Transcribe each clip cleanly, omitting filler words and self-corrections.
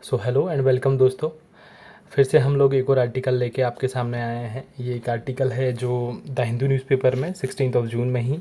So hello and welcome दोस्तों। फिर से हम लोग एक और आर्टिकल लेके आपके सामने आए हैं। ये एक आर्टिकल है जो द हिंदू न्यूज़पेपर में 16 जून में ही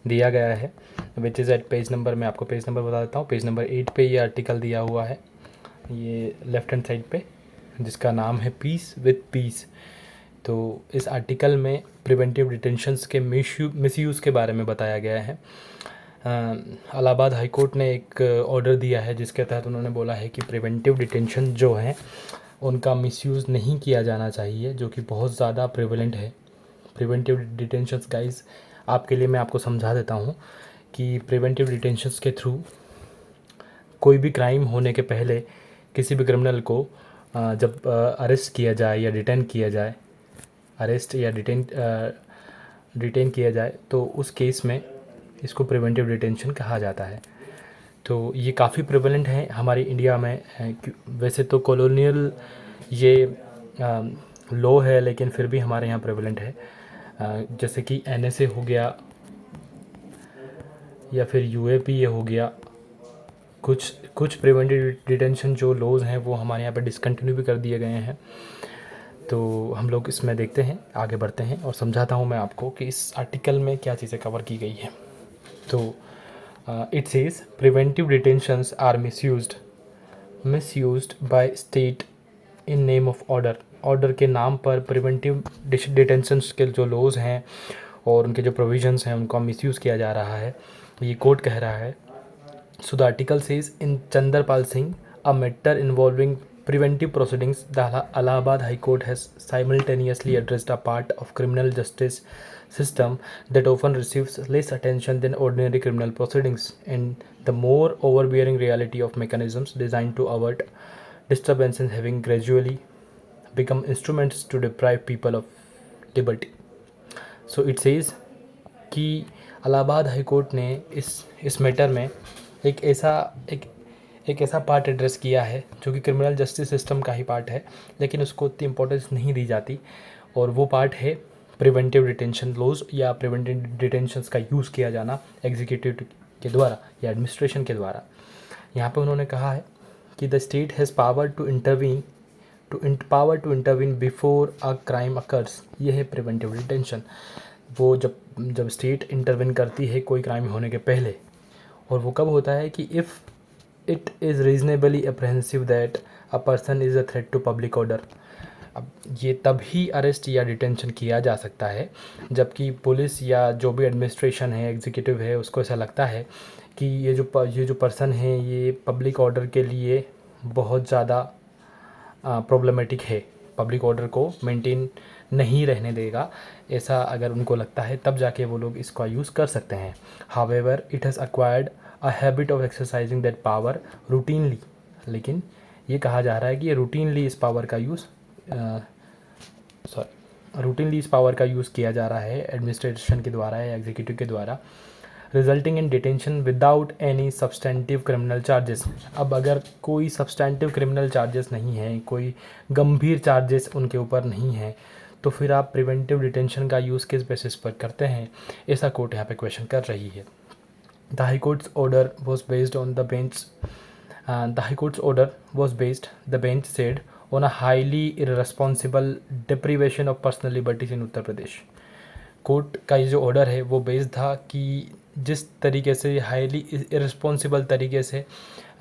दिया गया है, which is at page number. मैं आपको पेज नंबर बता देता हूँ। पेज नंबर 8 पे ये आर्टिकल दिया हुआ है, ये लेफ़्ट हैंड साइड पे, जिसका नाम है पीस विद पीस। तो इस आर्टिकल में प्रिवेंटिव डिटेंशंस के मिसयूज़ के बारे में बताया गया है। इलाहाबाद हाई कोर्ट ने एक ऑर्डर दिया है जिसके तहत उन्होंने बोला है कि प्रिवेंटिव डिटेंशन जो हैं उनका मिसयूज़ नहीं किया जाना चाहिए, जो कि बहुत ज़्यादा प्रेवलेंट है। प्रिवेंटिव डिटेंशंस गाइस, आपके लिए मैं आपको समझा देता हूँ कि प्रिवेंटिव डिटेंशंस के थ्रू कोई भी क्राइम होने के पहले किसी भी क्रिमिनल को जब अरेस्ट किया जाए या डिटेन किया जाए, डिटेन किया जाए, तो उस केस में इसको प्रिवेंटिव डिटेंशन कहा जाता है। तो ये काफ़ी प्रेवलेंट है हमारे इंडिया में। वैसे तो कॉलोनियल ये लॉ है, लेकिन फिर भी हमारे यहाँ प्रेवलेंट है। जैसे कि एनएसए हो गया या फिर यूएपीए हो गया, कुछ कुछ प्रिवेंटिव डिटेंशन जो लॉज हैं वो हमारे यहाँ पे डिसकंटिन्यू भी कर दिए गए हैं। तो हम लोग इसमें देखते हैं, आगे बढ़ते हैं और समझाता हूँ मैं आपको कि इस आर्टिकल में क्या चीज़ें कवर की गई है। तो it says preventive detentions are misused by state in name of order के नाम पर प्रिवेंटिव डिटेंशंस के जो लॉज हैं और उनके जो प्रोविजंस हैं उनका मिसयूज़ किया जा रहा है, ये कोर्ट कह रहा है। So the article says in Chandarpal Singh, a matter involving preventive proceedings, the Allahabad High Court has simultaneously addressed a part of criminal justice system that often receives less attention than ordinary criminal proceedings, and the more overbearing reality of mechanisms designed to avert disturbances having gradually become instruments to deprive people of liberty. So it says कि Allahabad high court ने इस matter में एक ऐसा एक एक ऐसा part address किया है जो कि क्रिमिनल जस्टिस सिस्टम का ही पार्ट है, लेकिन उसको उतनी इम्पोर्टेंस नहीं दी जाती। और वो पार्ट है प्रिवेंटिव डिटेंशन लॉज या प्रिवेंटिव डिटेंशंस का यूज़ किया जाना एग्जीक्यूटिव के द्वारा या एडमिनिस्ट्रेशन के द्वारा। यहाँ पे उन्होंने कहा है कि the state has power to intervene before a crime occurs. ये है प्रिवेंटिव डिटेंशन। वो जब स्टेट इंटरवेन करती है कोई क्राइम होने के पहले, और वो कब होता है कि if it is reasonably apprehensive that a person is a threat to public order. अब ये तभी अरेस्ट या डिटेंशन किया जा सकता है जबकि पुलिस या जो भी एडमिनिस्ट्रेशन है, एग्जीक्यूटिव है, उसको ऐसा लगता है कि ये जो पर्सन है ये पब्लिक ऑर्डर के लिए बहुत ज़्यादा प्रॉब्लमेटिक है, पब्लिक ऑर्डर को मेंटेन नहीं रहने देगा। ऐसा अगर उनको लगता है तब जाके वो लोग इसका यूज़ कर सकते हैं। However it has acquired a habit of exercising that power routinely. लेकिन ये कहा जा रहा है कि ये रूटीनली इस पावर का यूज़ किया जा रहा है एडमिनिस्ट्रेशन के द्वारा या एग्जीक्यूटिव के द्वारा, resulting in detention without any substantive criminal charges. अब अगर कोई सब्सटेंटिव क्रिमिनल चार्जेस नहीं है, कोई गंभीर चार्जेस उनके ऊपर नहीं है, तो फिर आप प्रिवेंटिव डिटेंशन का यूज़ किस बेसिस पर करते हैं, ऐसा कोर्ट यहाँ पे क्वेश्चन कर रही है। The high courts order was based on the bench the high courts order was based the bench said on a highly irresponsible deprivation of personal liberties in Uttar Pradesh. Court का ये जो ऑर्डर है वो बेस्ड था कि जिस तरीके से हाईली इररिस्पॉन्सिबल तरीके से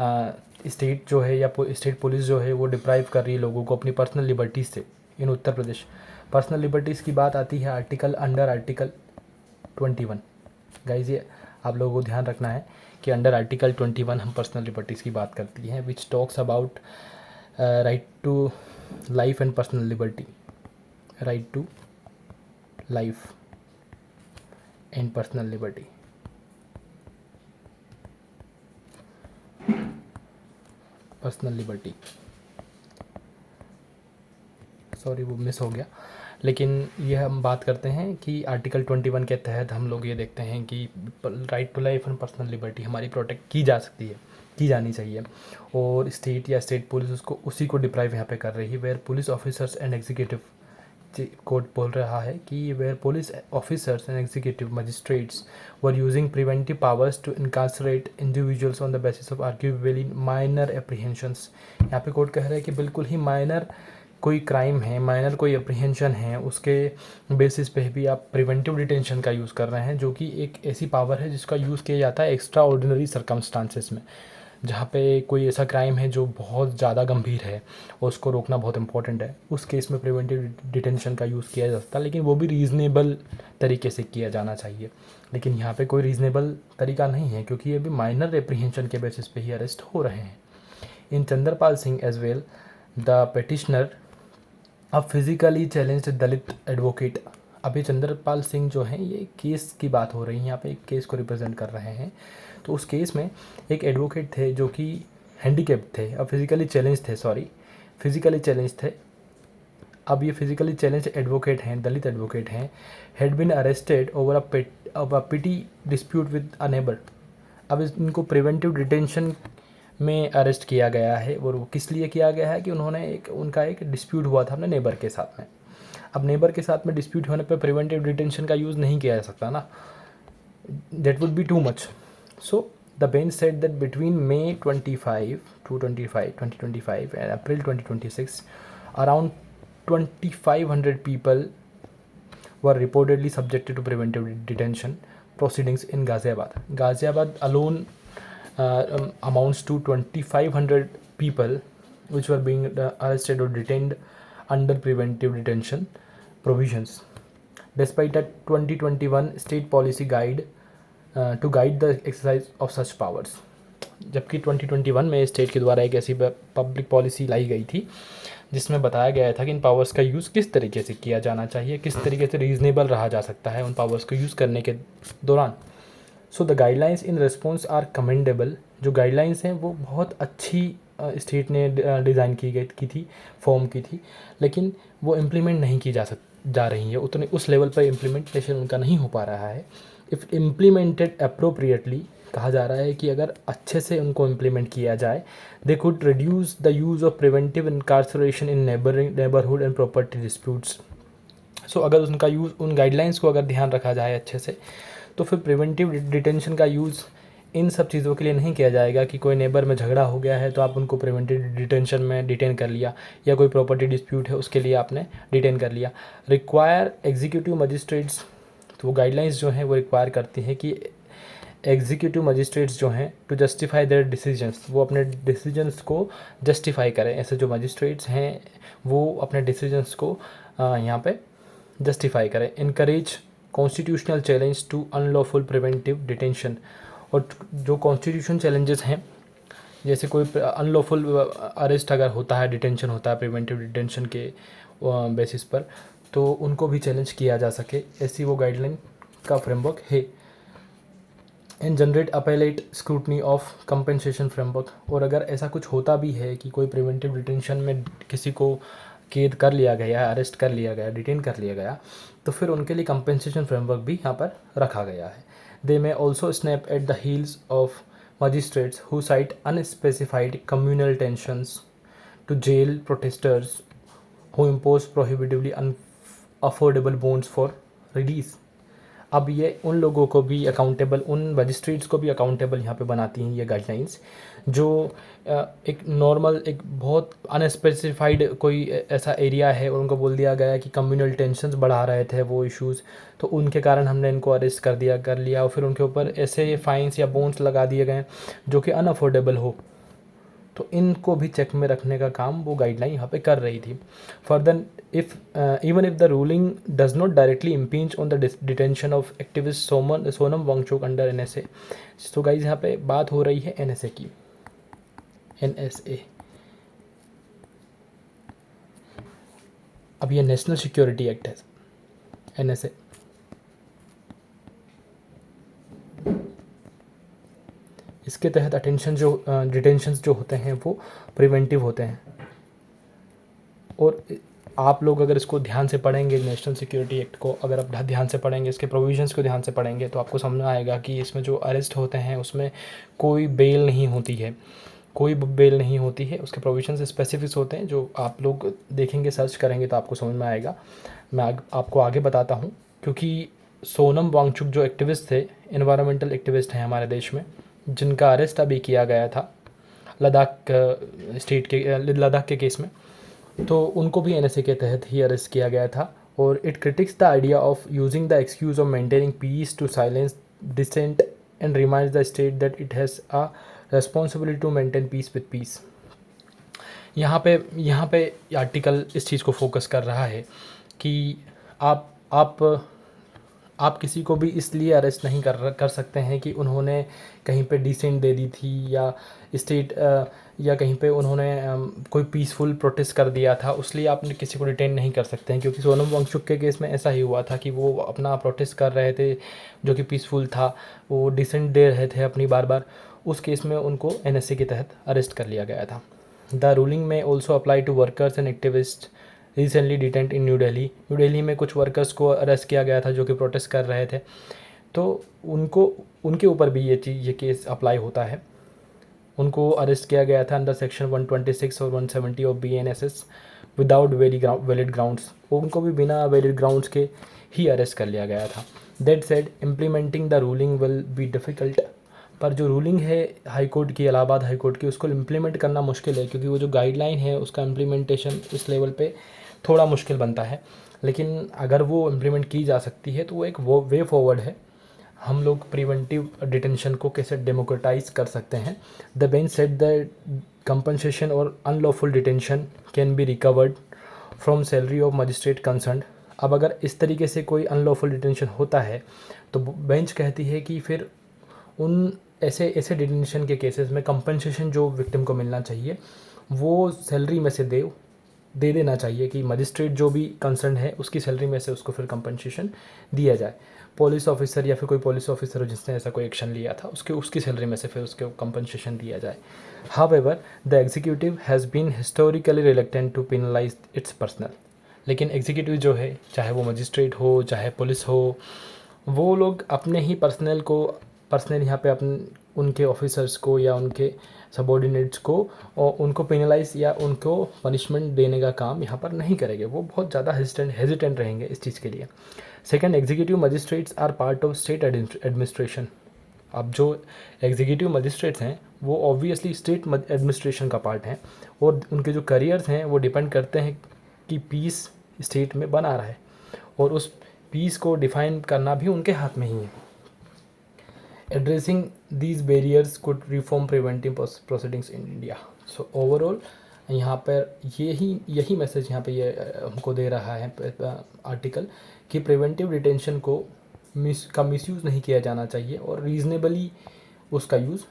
स्टेट जो है या स्टेट पुलिस जो है वो डिप्राइव कर रही है लोगों को अपनी पर्सनल लिबर्टीज़ से इन उत्तर प्रदेश। पर्सनल लिबर्टीज़ की बात आती है अंडर आर्टिकल 21। गाइज ये आप लोगों को ध्यान रखना है कि अंडर आर्टिकल 21 हम पर्सनल लिबर्टीज़ की बात करती हैं, which talks about right to life and personal liberty, right to life and personal liberty. Personal liberty, sorry वो मिस हो गया। लेकिन ये हम बात करते हैं कि आर्टिकल 21 के तहत हम लोग ये देखते हैं कि right to life and personal liberty हमारी प्रोटेक्ट की जा सकती है, की जानी चाहिए। और स्टेट या स्टेट पुलिस उसको उसी को डिप्राइव यहाँ पे कर रही है, where police officers and executive court बोल रहा है कि where police officers and executive magistrates were using preventive powers to incarcerate individuals on the basis of arguably minor apprehensions. यहाँ पे कोर्ट कह रहा है कि बिल्कुल ही माइनर कोई क्राइम है, माइनर कोई एप्रीहेंशन है, उसके बेसिस पे भी आप प्रिवेंटिव डिटेंशन का यूज़ कर रहे हैं, जो कि एक ऐसी पावर है जिसका यूज़ किया जाता है एक्स्ट्रा ऑर्डिनरी सर्कमस्टांसेस में, जहाँ पे कोई ऐसा क्राइम है जो बहुत ज़्यादा गंभीर है और उसको रोकना बहुत इंपॉर्टेंट है। उस केस में प्रिवेंटिव डिटेंशन का यूज़ किया जा सकता है, लेकिन वो भी रीज़नेबल तरीके से किया जाना चाहिए। लेकिन यहाँ पे कोई रीज़नेबल तरीका नहीं है, क्योंकि ये भी माइनर एप्रीहेंशन के बेसिस पे ही अरेस्ट हो रहे हैं। In Chandrapal Singh as well the petitioner अब फिजिकली चैलेंज्ड दलित एडवोकेट। अभी चंद्रपाल सिंह जो हैं, ये केस की बात हो रही है, यहाँ पे एक केस को रिप्रेजेंट कर रहे हैं। तो उस केस में एक एडवोकेट थे जो कि हैंडीकैप थे, अब फिजिकली चैलेंज थे। अब ये फिजिकली चैलेंज एडवोकेट हैं, दलित एडवोकेट हैं, had been arrested over a petty dispute with a neighbour. अब इनको प्रिवेंटिव डिटेंशन में अरेस्ट किया गया है, और वो किस लिए किया गया है कि उनका एक डिस्प्यूट हुआ था अपने नेबर के साथ में। अब नेबर के साथ में डिस्प्यूट होने पे प्रिवेंटिव डिटेंशन का यूज़ नहीं किया जा सकता ना, that would be too much. So the bench said that between May 2025 and April 2026 around 2500 people were reportedly subjected to preventive detention proceedings in Ghaziabad. Ghaziabad alone amounts to 2500 people which were being arrested or detained under preventive detention provisions. Despite a 2021 state policy guide to guide the exercise of such powers. जबकि 2021 में state के द्वारा एक ऐसी public policy लाई गई थी जिसमें बताया गया था कि इन पावर्स का यूज़ किस तरीके से किया जाना चाहिए, किस तरीके से रीज़नेबल रहा जा सकता है उन पावर्स को यूज़ करने के दौरान। So the guidelines in response are commendable. जो गाइडलाइंस हैं वो बहुत अच्छी स्टेट ने डिज़ाइन की थी, फॉर्म की थी, लेकिन वो इम्प्लीमेंट नहीं की जा रही है, उतने उस लेवल पर इम्प्लीमेंटेशन उनका नहीं हो पा रहा है। इफ़ इम्प्लीमेंटेड अप्रोप्रिएटली, कहा जा रहा है कि अगर अच्छे से उनको इम्प्लीमेंट किया जाए, they could reduce the use of preventive incarceration in neighbourhood and property disputes. So अगर उनका यूज़, उन गाइडलाइंस को अगर ध्यान रखा जाए अच्छे से, तो फिर प्रिवेंटिव डिटेंशन का यूज़ इन सब चीज़ों के लिए नहीं किया जाएगा कि कोई नेबर में झगड़ा हो गया है तो आप उनको प्रिवेंटिव डिटेंशन में डिटेन कर लिया, या कोई प्रॉपर्टी डिस्प्यूट है उसके लिए आपने डिटेन कर लिया। रिक्वायर एग्जीक्यूटिव मजिस्ट्रेट्स, तो वो गाइडलाइंस जो हैं वो रिक्वायर करती हैं कि एग्जीक्यूटिव मजिस्ट्रेट्स जो हैं टू जस्टिफाई देयर डिसीजंस, वो अपने डिसीजंस को जस्टिफाई करें। ऐसे जो मजिस्ट्रेट्स हैं वो अपने डिसीजंस को यहाँ पे जस्टिफाई करें। Encourage constitutional challenge to unlawful preventive detention. और जो कॉन्स्टिट्यूशन चैलेंजेस हैं, जैसे कोई अनलॉफुल अरेस्ट अगर होता है, डिटेंशन होता है प्रिवेंटिव डिटेंशन के बेसिस पर, तो उनको भी चैलेंज किया जा सके, ऐसी वो गाइडलाइन का फ्रेमवर्क है। And generate appellate scrutiny of compensation framework. और अगर ऐसा कुछ होता भी है कि कोई प्रिवेंटिव डिटेंशन में किसी को कैद कर लिया गया, अरेस्ट कर लिया गया, डिटेन कर लिया गया, तो फिर उनके लिए कंपेंसेशन फ्रेमवर्क भी यहाँ पर रखा गया है। They may also snap at the heels of magistrates who cite unspecified communal tensions to jail protesters who impose prohibitively unaffordable bonds for release। अब ये उन लोगों को भी अकाउंटेबल, उन मजिस्ट्रेट्स को भी अकाउंटेबल यहाँ पे बनाती हैं ये गाइडलाइंस, जो एक नॉर्मल, एक बहुत अनस्पेसिफाइड कोई ऐसा एरिया है और उनको बोल दिया गया कि कम्युनल टेंशन्स बढ़ा रहे थे वो इश्यूज़, तो उनके कारण हमने इनको अरेस्ट कर लिया और फिर उनके ऊपर ऐसे फाइन्स या बोन्स लगा दिए गए जो कि अनअफोर्डेबल हो। तो इनको भी चेक में रखने का काम वो गाइडलाइन यहाँ पे कर रही थी। Further even if the ruling does not directly impinge on the detention of activist Sonam Wangchuk under NSA। तो गाइज यहाँ पे बात हो रही है NSA की, NSA। अब ये नेशनल सिक्योरिटी एक्ट है, NSA। इसके तहत डिटेंशंस जो होते हैं वो प्रिवेंटिव होते हैं। और आप लोग अगर इसको ध्यान से पढ़ेंगे, नेशनल सिक्योरिटी एक्ट को अगर आप ध्यान से पढ़ेंगे, इसके प्रोविजंस को ध्यान से पढ़ेंगे, तो आपको समझ में आएगा कि इसमें जो अरेस्ट होते हैं उसमें कोई बेल नहीं होती है, कोई बेल नहीं होती है। उसके प्रोविजंस स्पेसिफिक्स होते हैं जो आप लोग देखेंगे, सर्च करेंगे तो आपको समझ में आएगा। मैं आपको आगे बताता हूँ, क्योंकि सोनम वांगचुक जो एक्टिविस्ट थे, एनवायरमेंटल एक्टिविस्ट हैं हमारे देश में, जिनका अरेस्ट अभी किया गया था लद्दाख के केस में, तो उनको भी एनएसए के तहत ही अरेस्ट किया गया था। और it critics the idea of using the excuse of maintaining peace to silence dissent and reminds the state that it has a responsibility to maintain peace with peace. यहाँ पे आर्टिकल इस चीज़ को फोकस कर रहा है कि आप किसी को भी इसलिए अरेस्ट नहीं कर सकते हैं कि उन्होंने कहीं पे डिसेंट दे दी थी या स्टेट या कहीं पे उन्होंने कोई पीसफुल प्रोटेस्ट कर दिया था, उसलिए आप किसी को डिटेन नहीं कर सकते हैं। क्योंकि सोनम वांगचुक के केस में ऐसा ही हुआ था कि वो अपना प्रोटेस्ट कर रहे थे जो कि पीसफुल था, वो डिसेंट दे रहे थे अपनी बार बार, उस केस में उनको एनएसए के तहत अरेस्ट कर लिया गया था। The ruling may also apply to workers and activist recently detained in new Delhi में कुछ वर्कर्स को अरेस्ट किया गया था जो कि प्रोटेस्ट कर रहे थे, तो उनके ऊपर भी ये केस अप्लाई होता है। उनको अरेस्ट किया गया था अंडर सेक्शन 126 और 170 of BNSS without valid grounds. उनको भी बिना वैलिड ग्राउंड्स के ही अरेस्ट कर लिया गया था। That said implementing the ruling will be difficult, पर जो रूलिंग है हाई कोर्ट की, इलाहाबाद हाई कोर्ट की, उसको इम्प्लीमेंट करना मुश्किल है, क्योंकि वो जो गाइडलाइन है उसका इम्प्लीमेंटेशन इस लेवल पे थोड़ा मुश्किल बनता है। लेकिन अगर वो इम्प्लीमेंट की जा सकती है तो वो एक वे फॉरवर्ड है। हम लोग प्रिवेंटिव डिटेंशन को कैसे डेमोक्रेटाइज कर सकते हैं। The bench said the compensation or unlawful detention can be recovered from salary of magistrate concern. अब अगर इस तरीके से कोई अनलॉफुल डिटेंशन होता है तो बेंच कहती है कि फिर उन ऐसे डिटेंशन के केसेस में कंपनसेशन जो विक्टिम को मिलना चाहिए वो सैलरी में से दे देना चाहिए, कि मजिस्ट्रेट जो भी कंसर्न है उसकी सैलरी में से उसको फिर कंपनसेशन दिया जाए। पुलिस ऑफिसर या फिर कोई पुलिस ऑफिसर हो जिसने ऐसा कोई एक्शन लिया था उसकी सैलरी में से फिर उसको कंपनसेशन दिया जाए। However the executive has been historically reluctant to penalise its personal. लेकिन एग्जीक्यूटिव जो है, चाहे वो मजिस्ट्रेट हो चाहे पुलिस हो, वो लोग अपने ही पर्सनल यहाँ पे अपने उनके ऑफिसर्स को या उनके सबॉर्डिनेट्स को और उनको पेनलाइज या उनको पनिशमेंट देने का काम यहाँ पर नहीं करेंगे। वो बहुत ज़्यादा हेजिटेंट रहेंगे इस चीज़ के लिए। Second, executive magistrates are part of state administration. अब जो एग्जीक्यूटिव मजिस्ट्रेट्स हैं वो ऑब्वियसली स्टेट एडमिनिस्ट्रेशन का पार्ट हैं, और उनके जो करियर्स हैं वो डिपेंड करते हैं कि पीस स्टेट में बना रहे, और उस पीस को डिफाइन करना भी उनके हाथ में ही है। Addressing these barriers could reform preventive proceedings in India. So overall यहाँ पर यही मैसेज यहाँ पे ये हमको दे रहा है आर्टिकल, कि प्रिवेंटिव डिटेंशन को मिसयूज़ नहीं किया जाना चाहिए और रीज़नेबली उसका यूज़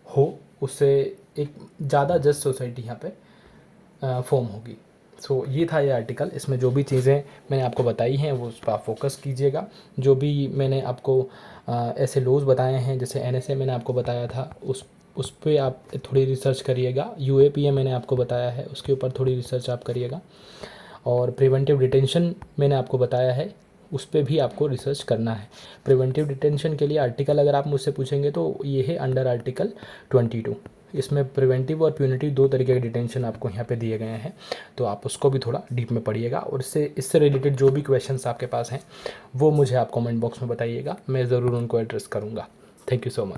हो, उससे एक ज़्यादा जस्ट सोसाइटी यहाँ पे फॉर्म होगी। सो ये था ये आर्टिकल। इसमें जो भी चीज़ें मैंने आपको बताई हैं वो उस पर आप फोकस कीजिएगा। जो भी मैंने आपको ऐसे लॉज बताए हैं, जैसे NSA मैंने आपको बताया था, उस पर आप थोड़ी रिसर्च करिएगा। UAPA मैंने आपको बताया है, उसके ऊपर थोड़ी रिसर्च आप करिएगा। और प्रिवेंटिव डिटेंशन मैंने आपको बताया है, उस पर भी आपको रिसर्च करना है। प्रिवेंटिव डिटेंशन के लिए आर्टिकल अगर आप मुझसे पूछेंगे तो ये है अंडर आर्टिकल 22। इसमें प्रिवेंटिव और प्यूनिटिव दो तरीके के डिटेंशन आपको यहाँ पे दिए गए हैं, तो आप उसको भी थोड़ा डीप में पढ़िएगा। और इससे रिलेटेड जो भी क्वेश्चंस आपके पास हैं वो मुझे आप कमेंट बॉक्स में बताइएगा, मैं ज़रूर उनको एड्रेस करूँगा। Thank you so much.